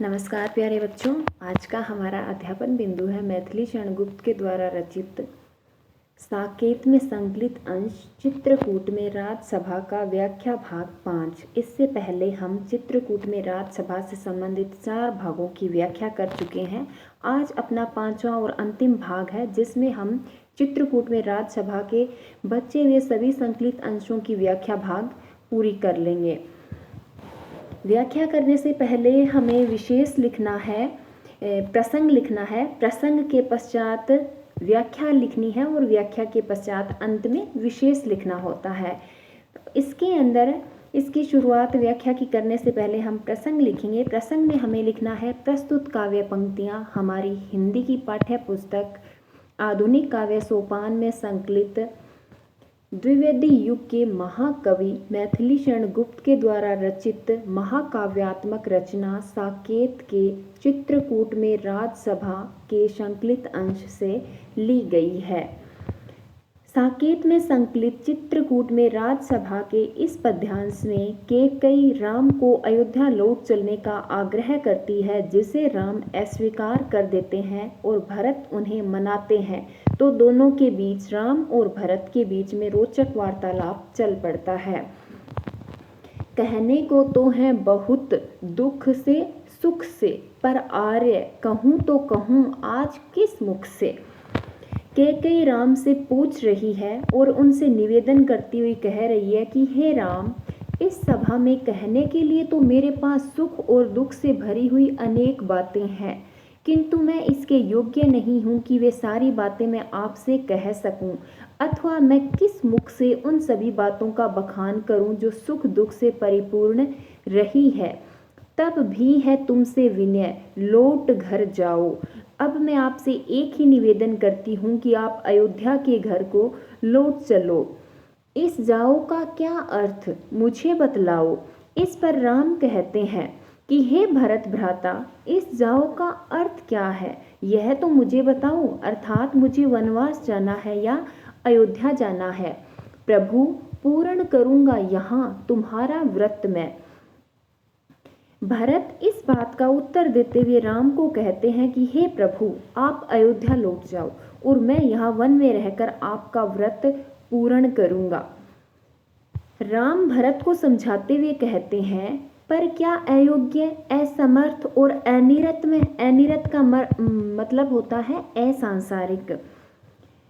नमस्कार प्यारे बच्चों। आज का हमारा अध्यापन बिंदु है मैथिली शरणगुप्त के द्वारा रचित साकेत में संकलित अंश चित्रकूट में राजसभा का व्याख्या भाग 5। इससे पहले हम चित्रकूट में राजसभा से संबंधित 4 भागों की व्याख्या कर चुके हैं। आज अपना 5वां और अंतिम भाग है जिसमें हम चित्रकूट में राजसभा के बचे हुए सभी संकलित अंशों की व्याख्या भाग पूरी कर लेंगे। व्याख्या करने से पहले हमें विशेष लिखना है, प्रसंग लिखना है। प्रसंग के पश्चात व्याख्या लिखनी है और व्याख्या के पश्चात अंत में विशेष लिखना होता है। इसके अंदर इसकी शुरुआत व्याख्या की करने से पहले हम प्रसंग लिखेंगे। प्रसंग में हमें लिखना है प्रस्तुत काव्य पंक्तियाँ हमारी हिंदी की पाठ्य पुस्तक आधुनिक काव्य सोपान में संकलित द्विवेदी युग के महाकवि मैथिली शरणगुप्त के द्वारा रचित महाकाव्यात्मक रचना साकेत के चित्रकूट में राजसभा के संकलित अंश से ली गई है। साकेत में संकलित चित्रकूट में राजसभा के इस पद्यांश में कैकेयी राम को अयोध्या लौट चलने का आग्रह करती है, जिसे राम अस्वीकार कर देते हैं और भरत उन्हें मनाते हैं। तो दोनों के बीच, राम और भरत के बीच में रोचक वार्तालाप चल पड़ता है। कहने को तो है बहुत दुख से सुख से, पर आर्य कहूँ तो कहूँ आज किस मुख से। कैकेयी राम से पूछ रही है और उनसे निवेदन करती हुई कह रही है कि हे राम, इस सभा में कहने के लिए तो मेरे पास सुख और दुख से भरी हुई अनेक बातें हैं, किंतु मैं इसके योग्य नहीं हूँ कि वे सारी बातें मैं आपसे कह सकूँ, अथवा मैं किस मुख से उन सभी बातों का बखान करूँ जो सुख दुख से परिपूर्ण रही है। तब भी है तुमसे विनय, लौट घर जाओ। अब मैं आपसे एक ही निवेदन करती हूँ कि आप अयोध्या के घर को लौट चलो। इस जाओ का क्या अर्थ मुझे बतलाओ। इस पर राम कहते हैं कि हे भरत भ्राता, इस जाओ का अर्थ क्या है, यह तो मुझे बताओ। अर्थात मुझे वनवास जाना है या अयोध्या जाना है। प्रभु, पूर्ण करूँगा यहाँ तुम्हारा व्रत मैं। भरत इस बात का उत्तर देते हुए राम को कहते हैं कि हे प्रभु, आप अयोध्या लौट जाओ और मैं यहाँ वन में रहकर आपका व्रत पूर्ण करूँगा। राम भरत को समझाते हुए कहते हैं, पर क्या अयोग्य, असमर्थ और अनिरत में, अनिरत का मतलब होता है असंसारिक।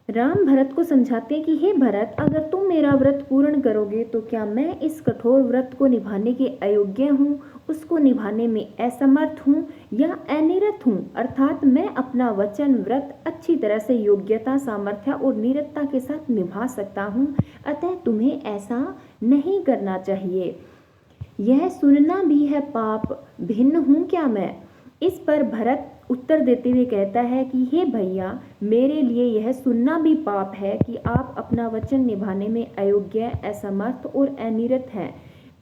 राम भरत को समझाते हैं कि हे भरत, अगर तुम मेरा व्रत पूर्ण करोगे तो क्या मैं इस कठोर व्रत को निभाने के अयोग्य हूँ, उसको निभाने में असमर्थ हूँ या अनिरत हूँ। अर्थात मैं अपना वचन व्रत अच्छी तरह से योग्यता, सामर्थ्य और निरतता के साथ निभा सकता हूँ, अतः तुम्हें ऐसा नहीं करना चाहिए। यह सुनना भी है पाप, भिन्न हूँ क्या मैं। इस पर भरत उत्तर देते हुए कहता है कि हे भैया, मेरे लिए यह सुनना भी पाप है कि आप अपना वचन निभाने में अयोग्य, असमर्थ और अनिरत हैं।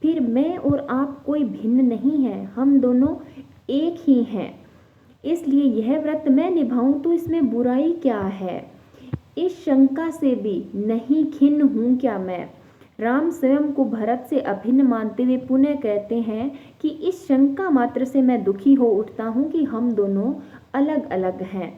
फिर मैं और आप कोई भिन्न नहीं है, हम दोनों एक ही हैं। इसलिए यह व्रत मैं निभाऊं तो इसमें बुराई क्या है। इस शंका से भी नहीं खिन्न हूँ क्या मैं। राम स्वयं को भरत से अभिन्न मानते हुए पुनः कहते हैं कि इस शंका मात्र से मैं दुखी हो उठता हूँ कि हम दोनों अलग अलग हैं।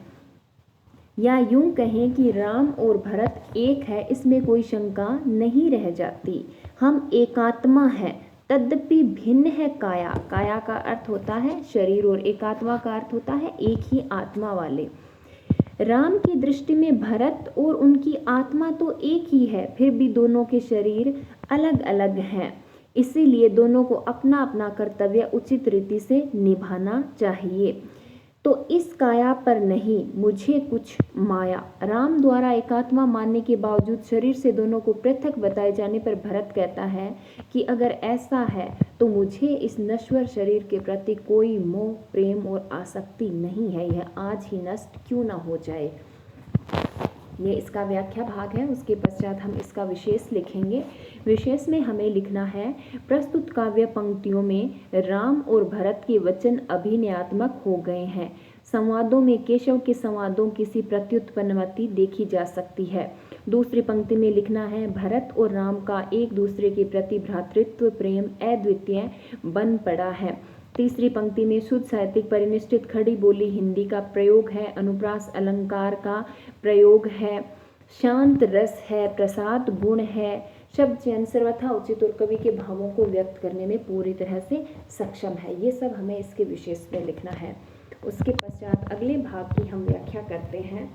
या यूं कहें कि राम और भरत एक है, इसमें कोई शंका नहीं रह जाती। हम एकात्मा हैं, तद्यपि भिन्न है काया। काया का अर्थ होता है शरीर और एकात्मा का अर्थ होता है एक ही आत्मा वाले। राम की दृष्टि में भरत और उनकी आत्मा तो एक ही है, फिर भी दोनों के शरीर अलग अलग हैं। इसीलिए दोनों को अपना अपना कर्तव्य उचित रीति से निभाना चाहिए। तो इस काया पर नहीं, मुझे कुछ माया। राम द्वारा एकात्मा मानने के बावजूद शरीर से दोनों को पृथक बताए जाने पर भरत कहता है कि अगर ऐसा है तो मुझे इस नश्वर शरीर के प्रति कोई मोह, प्रेम और आसक्ति नहीं है, यह आज ही नष्ट क्यों ना हो जाए। ये इसका व्याख्या भाग है। उसके पश्चात हम इसका विशेष लिखेंगे। विशेष में हमें लिखना है, प्रस्तुत काव्य पंक्तियों में राम और भरत के वचन अभिनयात्मक हो गए हैं। संवादों में केशव के संवादों किसी प्रत्युत्पन्नमति देखी जा सकती है। दूसरी पंक्ति में लिखना है, भरत और राम का एक दूसरे के प्रति भ्रातृत्व प्रेम अद्वितीय बन पड़ा है। तीसरी पंक्ति में शुद्ध साहित्यिक परिनिष्ठित खड़ी बोली हिंदी का प्रयोग है, अनुप्रास अलंकार का प्रयोग है, शांत रस है, प्रसाद गुण है, शब्द चयन सर्वथा उचित और कवि के भावों को व्यक्त करने में पूरी तरह से सक्षम है। ये सब हमें इसके विशेष में लिखना है। उसके पश्चात अगले भाग की हम व्याख्या करते हैं।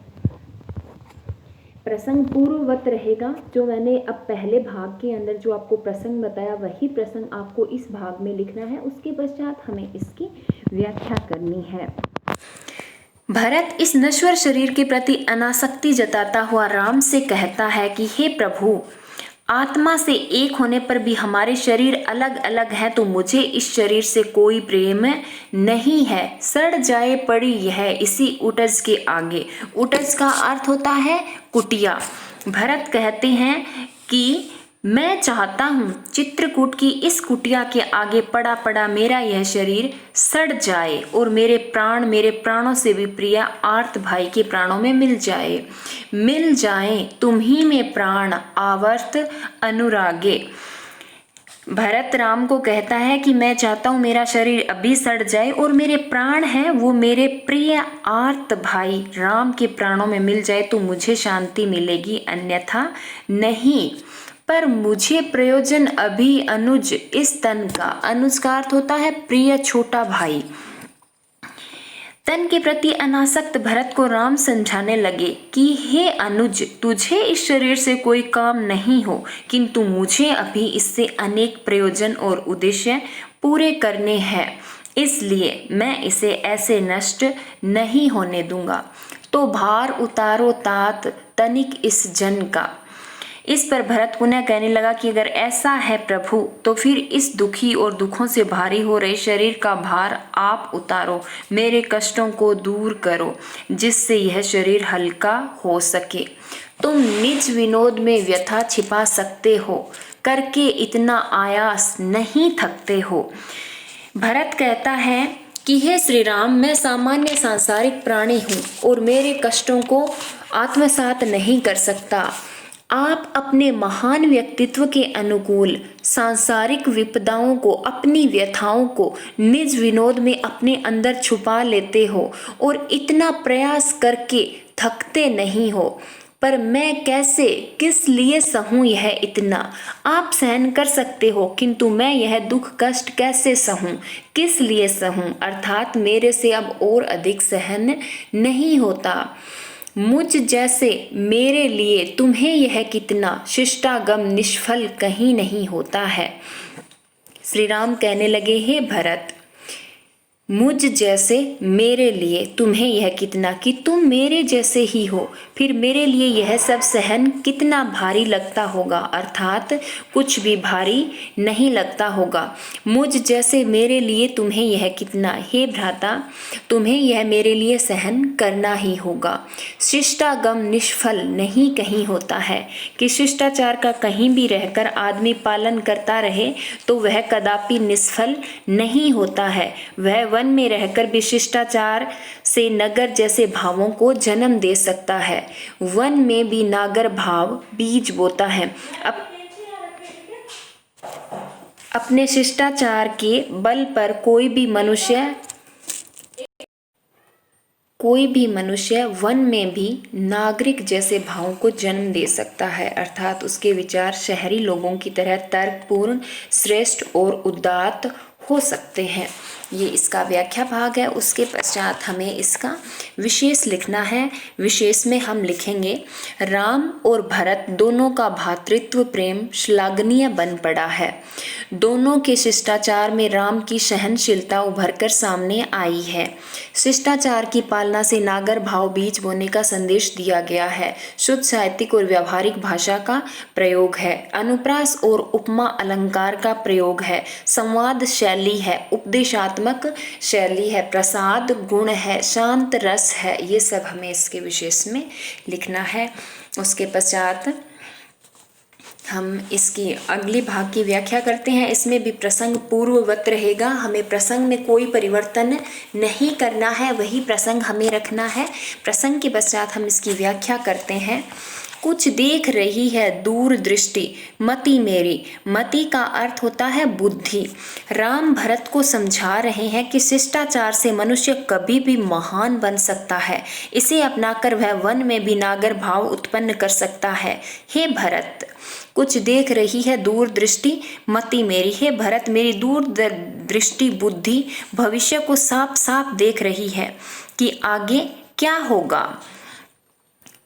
प्रसंग पूर्ववत रहेगा। जो मैंने अब पहले भाग के अंदर जो आपको प्रसंग बताया वही प्रसंग आपको इस भाग में लिखना है। उसके पश्चात हमें इसकी व्याख्या करनी है। भरत इस नश्वर शरीर के प्रति अनासक्ति जताता हुआ राम से कहता है कि हे प्रभु, आत्मा से एक होने पर भी हमारे शरीर अलग अलग हैं, तो मुझे इस शरीर से कोई प्रेम नहीं है। सड़ जाए पड़ी यह इसी उटज के आगे। उटज का अर्थ होता है कुटिया। भरत कहते हैं कि मैं चाहता हूँ चित्रकूट की इस कुटिया के आगे पड़ा पड़ा मेरा यह शरीर सड़ जाए और मेरे प्राण मेरे प्राणों से भी प्रिय आर्त भाई के प्राणों में मिल जाए तुम ही में प्राण आवर्त अनुरागे। भरत राम को कहता है कि मैं चाहता हूँ मेरा शरीर अभी सड़ जाए और मेरे प्राण हैं वो मेरे प्रिय आर्त भाई राम के प्राणों में मिल जाए तो मुझे शांति मिलेगी, अन्यथा नहीं। पर मुझे प्रयोजन अभी अनुज इस तन का। अनुज का अर्थ होता है प्रिय छोटा भाई। तन के प्रति अनासक्त भरत को राम समझाने लगे कि हे अनुज, तुझे इस शरीर से कोई काम नहीं हो, किंतु मुझे अभी इससे अनेक प्रयोजन और उद्देश्य पूरे करने हैं, इसलिए मैं इसे ऐसे नष्ट नहीं होने दूंगा। तो भार उतारो तात तनिक इस जन का। इस पर भरत पुनः कहने लगा कि अगर ऐसा है प्रभु, तो फिर इस दुखी और दुखों से भारी हो रहे शरीर का भार आप उतारो, मेरे कष्टों को दूर करो, जिससे यह शरीर हल्का हो सके। तुम निज विनोद में व्यथा छिपा सकते हो, करके इतना आयास नहीं थकते हो। भरत कहता है कि हे श्री राम, मैं सामान्य सांसारिक प्राणी हूँ और मेरे कष्टों को आत्मसात नहीं कर सकता। आप अपने महान व्यक्तित्व के अनुकूल सांसारिक विपदाओं को, अपनी व्यथाओं को निज विनोद में अपने अंदर छुपा लेते हो और इतना प्रयास करके थकते नहीं हो। पर मैं कैसे, किस लिए सहूं यह इतना? आप सहन कर सकते हो, किंतु मैं यह दुख कष्ट कैसे सहूं, किस लिए सहूं? अर्थात मेरे से अब और अधिक सहन नहीं होता। मुझ जैसे मेरे लिए तुम्हें यह कितना शिष्टागम निष्फल कहीं नहीं होता है। श्री राम कहने लगे, हे भरत, मुझ जैसे मेरे लिए तुम्हें यह कितना, कि तुम मेरे जैसे ही हो, फिर मेरे लिए यह सब सहन कितना भारी लगता होगा, अर्थात कुछ भी भारी नहीं लगता होगा। मुझ जैसे मेरे लिए तुम्हें यह कितना, हे भ्राता, तुम्हें यह मेरे लिए सहन करना ही होगा। शिष्टागम निष्फल नहीं कहीं होता है, कि शिष्टाचार का कहीं भी रहकर आदमी पालन करता रहे तो वह कदापि निष्फल नहीं होता है। वह वन में रहकर भी शिष्टाचार से नगर जैसे भावों को जन्म दे सकता है। वन में भी नागर भाव बीज बोता है। अपने शिष्टाचार के बल पर कोई भी मनुष्य वन में भी नागरिक जैसे भावों को जन्म दे सकता है, अर्थात उसके विचार शहरी लोगों की तरह तर्कपूर्ण, श्रेष्ठ और उदात्त हो सकते हैं। ये इसका व्याख्या भाग है। उसके पश्चात हमें इसका विशेष लिखना है। विशेष में हम लिखेंगे, राम और भरत दोनों का भातृत्व प्रेम श्लाघनीय बन पड़ा है। दोनों के शिष्टाचार में राम की सहनशीलता उभरकर सामने आई है। शिष्टाचार की पालना से नागर भाव बीज बोने का संदेश दिया गया है। शुद्ध साहित्यिक और व्यावहारिक भाषा का प्रयोग है। अनुप्रास और उपमा अलंकार का प्रयोग है। संवाद शैली है। उपदेशात्मक शैली है। प्रसाद गुण है। शांत रस है। ये सब हमें इसके विशेष में लिखना है। उसके पश्चात हम इसकी अगली भाग की व्याख्या करते हैं। इसमें भी प्रसंग पूर्ववत रहेगा। हमें प्रसंग में कोई परिवर्तन नहीं करना है, वही प्रसंग हमें रखना है। प्रसंग के पश्चात हम इसकी व्याख्या करते हैं। कुछ देख रही है दूर दृष्टि मति मेरी। मति का अर्थ होता है बुद्धि। राम भरत को समझा रहे हैं कि शिष्टाचार से मनुष्य कभी भी महान बन सकता है। इसे अपनाकर वह वन में भी नागर भाव उत्पन्न कर सकता है। हे भरत, कुछ देख रही है दूर दृष्टि मति मेरी। हे भरत, मेरी दूर दृष्टि बुद्धि भविष्य को साफ साफ देख रही है कि आगे क्या होगा।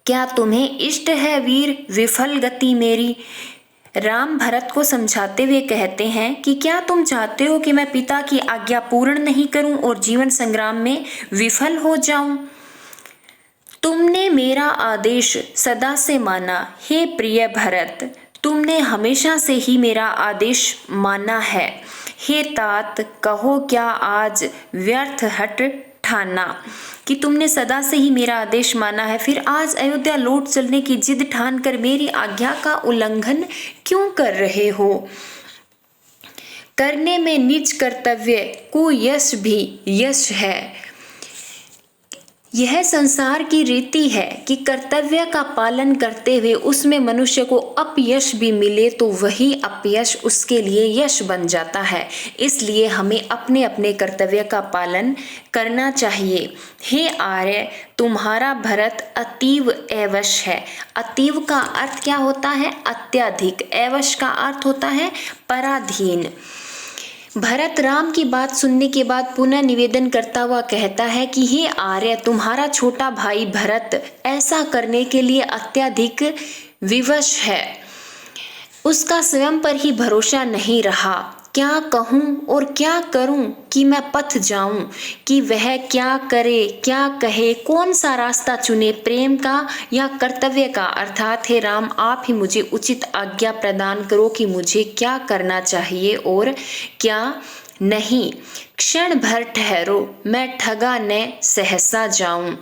क्या तुम्हें इष्ट है वीर विफल गति मेरी। राम भरत को समझाते हुए कहते हैं कि क्या तुम चाहते हो कि मैं पिता की आज्ञा पूर्ण नहीं करूं और जीवन संग्राम में विफल हो जाऊं। तुमने मेरा आदेश सदा से माना। हे प्रिय भरत, तुमने हमेशा से ही मेरा आदेश माना है। हे तात, कहो क्या आज व्यर्थ हट ठाना, कि तुमने सदा से ही मेरा आदेश माना है, फिर आज अयोध्या लौट चलने की जिद ठान कर मेरी आज्ञा का उल्लंघन क्यों कर रहे हो। करने में निज कर्तव्य को यश भी यश है। यह संसार की रीति है कि कर्तव्य का पालन करते हुए उसमें मनुष्य को अपयश भी मिले तो वही अपयश उसके लिए यश बन जाता है। इसलिए हमें अपने अपने कर्तव्य का पालन करना चाहिए। हे आर्य, तुम्हारा भरत अतीव एवश है। अतीव का अर्थ क्या होता है? अत्यधिक। एवश का अर्थ होता है पराधीन। भरत राम की बात सुनने के बाद पुनः निवेदन करता हुआ कहता है कि हे आर्य, तुम्हारा छोटा भाई भरत ऐसा करने के लिए अत्यधिक विवश है। उसका स्वयं पर ही भरोसा नहीं रहा। क्या कहूँ और क्या करूँ कि मैं पथ जाऊँ, कि वह क्या करे क्या कहे, कौन सा रास्ता चुने, प्रेम का या कर्तव्य का। अर्थात हे राम, आप ही मुझे उचित आज्ञा प्रदान करो कि मुझे क्या करना चाहिए और क्या नहीं। क्षण भर ठहरो, मैं ठगा न सहसा जाऊं।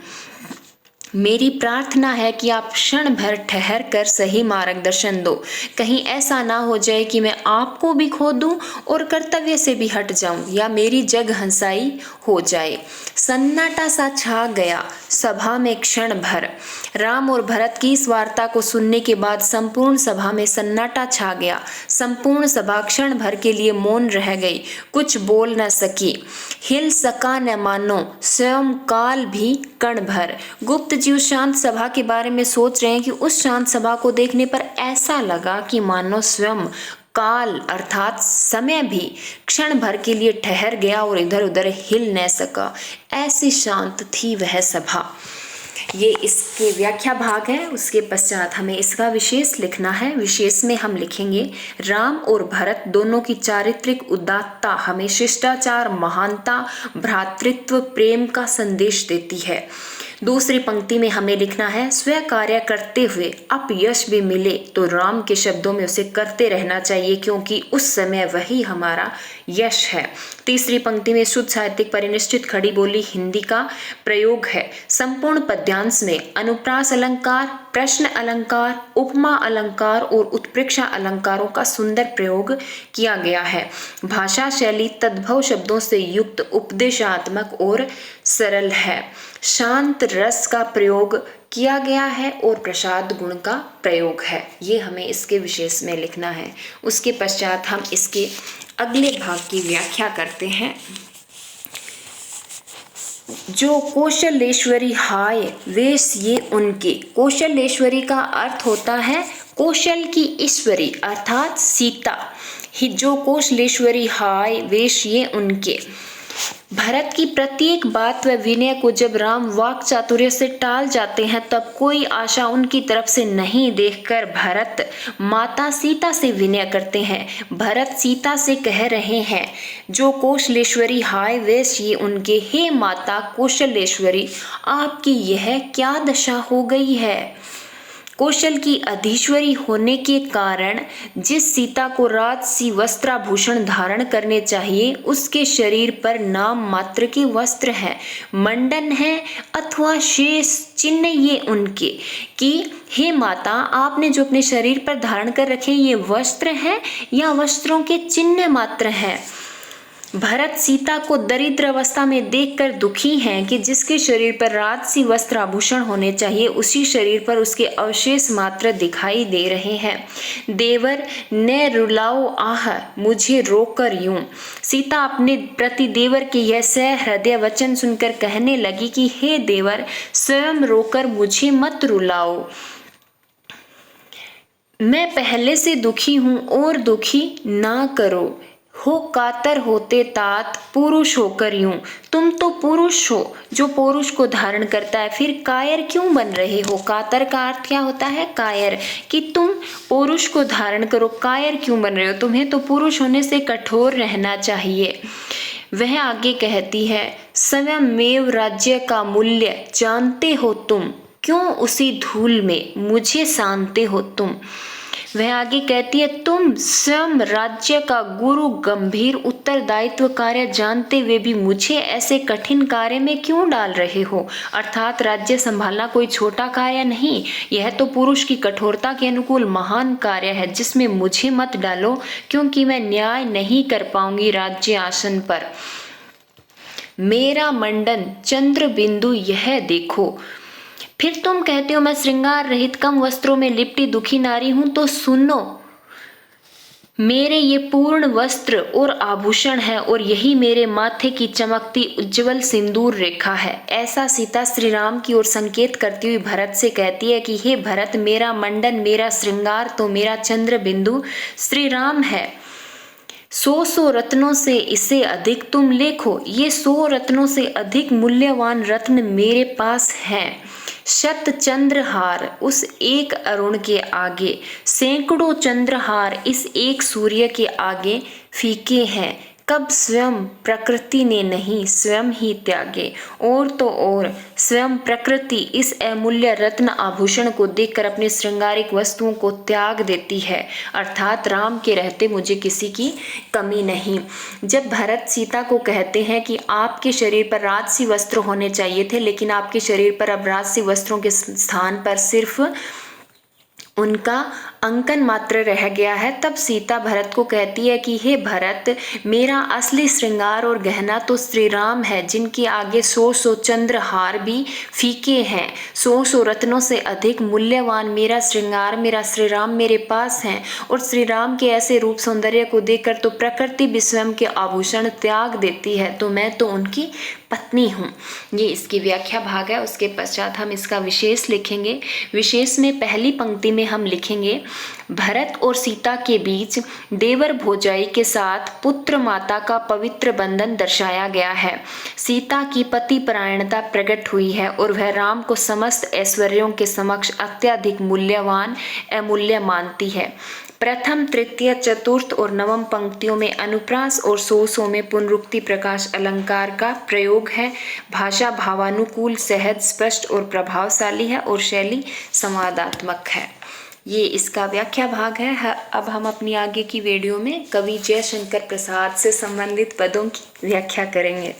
मेरी प्रार्थना है कि आप क्षण भर ठहर कर सही मार्गदर्शन दो। कहीं ऐसा ना हो जाए कि मैं आपको भी खो दूं और कर्तव्य से भी हट जाऊं, या मेरी जग हंसाई हो जाए। सन्नाटा सा छा गया सभा में क्षण भर। राम और भरत की इस वार्ता को सुनने के बाद संपूर्ण सभा में सन्नाटा छा गया। संपूर्ण सभा क्षण भर के लिए मौन रह गई, कुछ बोल न सकी। हिल सका न मानो स्वयं काल भी कण भर। गुप्त जीव शांत सभा के बारे में सोच रहे हैं कि उस शांत सभा को देखने पर ऐसा लगा कि मानो स्वयं काल अर्थात समय भी क्षण भर के लिए ठहर गया और इधर उधर हिल न सका। ऐसी शांत थी वह सभा। ये इसके व्याख्या भाग है। उसके पश्चात हमें इसका विशेष लिखना है। विशेष में हम लिखेंगे, राम और भरत दोनों की चारित्रिक उदात्तता हमें शिष्टाचार, महानता, भ्रातृत्व, प्रेम का संदेश देती है। दूसरी पंक्ति में हमें लिखना है, स्वयं कार्य करते हुए अपयश भी मिले तो राम के शब्दों में उसे करते रहना चाहिए, क्योंकि उस समय वही हमारा यश है। तीसरी पंक्ति में शुद्ध साहित्यिक परिनिष्ठित खड़ी बोली हिंदी का प्रयोग है। संपूर्ण पद्यांश में अनुप्रास अलंकार, प्रश्न अलंकार, उपमा अलंकार और उत्प्रेक्षा अलंकारों का सुंदर प्रयोग किया गया है। भाषा शैली तद्भव शब्दों से युक्त, उपदेशात्मक और सरल है। शांत रस का प्रयोग किया गया है और प्रसाद गुण का प्रयोग है। ये हमें इसके विशेष में लिखना है। उसके पश्चात हम इसके अगले भाग की व्याख्या करते हैं। जो कौशलेश्वरी हाय वेश ये उनके। कौशलेश्वरी का अर्थ होता है कौशल की ईश्वरी अर्थात सीता। जो कौशलेश्वरी हाय वेश ये उनके। भरत की प्रत्येक बात व विनय को जब राम वाक चातुर्य से टाल जाते हैं, तब कोई आशा उनकी तरफ से नहीं देखकर भरत माता सीता से विनय करते हैं। भरत सीता से कह रहे हैं, जो कौशलेश्वरी हाय वेश ये उनके। हे माता कौशलेश्वरी, आपकी यह क्या दशा हो गई है। कौशल की अधीश्वरी होने के कारण जिस सीता को राजसी वस्त्राभूषण धारण करने चाहिए, उसके शरीर पर नाम मात्र के वस्त्र हैं, मंडन है अथवा शेष चिन्ह ये उनके। कि हे माता, आपने जो अपने शरीर पर धारण कर रखे ये वस्त्र हैं या वस्त्रों के चिन्ह मात्र हैं। भरत सीता को दरिद्र अवस्था में देखकर दुखी हैं कि जिसके शरीर पर राजसी वस्त्र आभूषण होने चाहिए उसी शरीर पर उसके अवशेष मात्र दिखाई दे रहे हैं। देवर ने रुलाओ आह मुझे रोकर यूं। सीता अपने प्रति देवर के यह सहृदय वचन सुनकर कहने लगी कि हे देवर, स्वयं रोकर मुझे मत रुलाओ। मैं पहले से दुखी हूं और दुखी ना करो। हो कातर होते तात पुरुष होकर यूं। तुम तो पुरुष हो जो पुरुष को धारण करता है, फिर कायर क्यों बन रहे हो। कातर का अर्थ क्या होता है, कायर, कि तुम पुरुष को धारण करो, कायर क्यों बन रहे हो। तुम्हें तो पुरुष होने से कठोर रहना चाहिए। वह आगे कहती है, स्वयमेव राज्य का मूल्य जानते हो तुम, क्यों उसी धूल में मुझे सानते हो तुम। वह आगे कहती है, तुम स्वयं राज्य का गुरु गंभीर उत्तरदायित्व कार्य जानते हुए भी मुझे ऐसे कठिन कार्य में क्यों डाल रहे हो। अर्थात राज्य संभालना कोई छोटा कार्य नहीं, यह तो पुरुष की कठोरता के अनुकूल महान कार्य है, जिसमें मुझे मत डालो, क्योंकि मैं न्याय नहीं कर पाऊंगी राज्य आसन पर। मेरा मंडन चंद्र बिंदु यह देखो। फिर तुम कहते हो मैं श्रृंगार रहित कम वस्त्रों में लिपटी दुखी नारी हूं, तो सुनो, मेरे ये पूर्ण वस्त्र और आभूषण है और यही मेरे माथे की चमकती उज्जवल सिंदूर रेखा है। ऐसा सीता श्री राम की ओर संकेत करती हुई भरत से कहती है कि हे भरत, मेरा मंडन, मेरा श्रृंगार तो मेरा चंद्र बिंदु श्री राम है। 100 रत्नों से इसे अधिक तुम लेखो। ये 100 रत्नों से अधिक मूल्यवान रत्न मेरे पास हैं। शत चंद्रहार उस एक अरुण के आगे, सैकड़ों चंद्रहार इस एक सूर्य के आगे फीके हैं। कब स्वयं प्रकृति ने नहीं स्वयं ही त्यागे। और तो और स्वयं प्रकृति इस अमूल्य रत्न आभूषण को देखकर अपने श्रृंगारिक वस्तुओं को त्याग देती है। अर्थात राम के रहते मुझे किसी की कमी नहीं। जब भरत सीता को कहते हैं कि आपके शरीर पर राजसी वस्त्र होने चाहिए थे, लेकिन आपके शरीर पर अब राजसी वस्त्रों के स्थान पर सिर्फ उनका अंकन मात्र रह गया है, तब सीता भरत को कहती है कि हे भरत, मेरा असली श्रृंगार और गहना तो श्री राम है, जिनके आगे 100 चंद्रहार भी फीके हैं। 100 रत्नों से अधिक मूल्यवान मेरा श्रृंगार, मेरा श्री राम मेरे पास हैं। और श्री राम के ऐसे रूप सौंदर्य को देखकर तो प्रकृति भी स्वयं के आभूषण त्याग देती है, तो मैं तो उनकी पत्नी हूँ। ये इसकी व्याख्या भाग है। उसके पश्चात हम इसका विशेष लिखेंगे। विशेष में पहली पंक्ति में हम लिखेंगे, भरत और सीता के बीच देवर भोजाई के साथ पुत्र माता का पवित्र बंधन दर्शाया गया है। सीता की पति परायणता प्रकट हुई है और वह राम को समस्त ऐश्वर्यों के समक्ष अत्यधिक मूल्यवान अमूल्य मानती है। प्रथम, तृतीय, चतुर्थ और नवम पंक्तियों में अनुप्रास और सोसों में पुनरुक्ति प्रकाश अलंकार का प्रयोग है। भाषा भावानुकूल, सहज, स्पष्ट और प्रभावशाली है और शैली संवादात्मक है। ये इसका व्याख्या भाग है। अब हम अपनी आगे की वीडियो में कवि जयशंकर प्रसाद से संबंधित पदों की व्याख्या करेंगे।